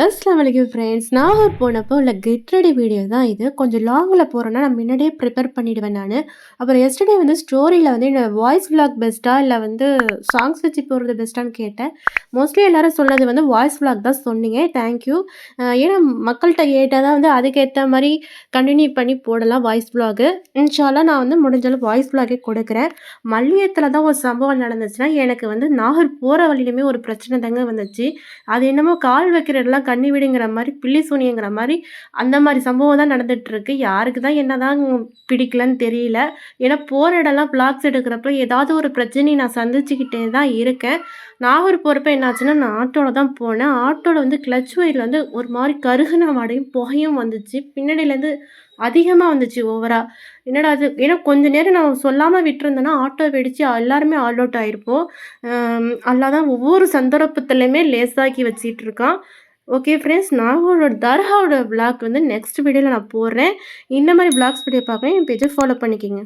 அஸ்ஸலாமு அலைக்கும் ஃப்ரெண்ட்ஸ். நாகூர் போனப்போ உள்ள கெட் ரெடி வீடியோ தான் இது. கொஞ்சம் லாங்கில போறோம்னா, நான் முன்னாடியே ப்ரிப்பேர் பண்ணிடுவேன் நானு. அப்புறம் எஸ்டர்டே வந்து ஸ்டோரியில வந்து என்னோட வாய்ஸ் விளாக் பெஸ்ட்டா? இல்ல வந்து சாங்ஸ் வச்சு போடுறது பெஸ்ட்டான்னு கேட்டேன். மோஸ்ட்லி எல்லாரும் சொன்னது வந்து வாய்ஸ் விளாக் தான் சொன்னீங்க. Thank you. ஏன்னா மக்கள்ட்ட கேட்டா தான் வந்து அதுக்கேத்த மாரி கன்டின்யூ பண்ணி போடலாம் வாய்ஸ் விளாகு. இன்ஷா அல்லாஹ் நான் வந்து முடிஞ்ச அளவு வாய்ஸ் விளாகே கொடுக்குறேன். மல்லியத்தில தான் ஒரு சம்பவம் நடந்துச்சுன்னா, எனக்கு வந்து நாகூர் போற வழியிலுமே ஒரு பிரச்சனை தாங்க வந்துச்சு. அது என்னமோ கால் வைக்கிற இடம்லாம் கண்ணி வெடிங்கிற மாரி, பில்லி சூனியங்கிற மாரி, அந்த மாரி சம்பவம் தான் நடந்துட்டுருக்கு. யாருக்கு தான் என்னதான் பிடிக்கலன்னு தெரியல. ஏன்னா போற இடம்லாம் வ்ளாக்ஸ் எடுக்கிறப்ப ஏதாவது ஒரு பிரச்சனைய நான் சந்திச்சுக்கிட்டே தான் இருக்கேன். நாகூர் போறப்ப என்னாச்சுன்னா, நான் ஆட்டோல தான் போனேன். ஆட்டோல வந்து கிளட்ச் ஒயர்ல வந்து ஒரு மாரி கருகுன வாடையும், புகையும் வந்துச்சு. பின்னாடிலேருந்து அதிகமா வந்துச்சு ஓவரா. என்னடா இது! ஏன்னா கொஞ்ச நேரம் நான் சொல்லாம விட்டுருந்தேன்னா, ஆட்டோ வெடிச்சு எல்லாருமே ஆல் அவுட் ஆயிருப்போம். அல்லாஹ் தான் ஒவ்வொரு சந்தர்ப்பத்திலயுமே லேசாக்கி வச்சுட்டுருக்கான். ஓகே ஃப்ரெண்ட்ஸ், நாகூரோட தர்காவோட விளாக் வந்து நெக்ஸ்ட் வீடியோல நான் போடுறேன். இந்த மாரி விளாக்ஸ் வீடியோ பார்க்க என் பேஜ ஃபாலோ பண்ணிக்கங்க.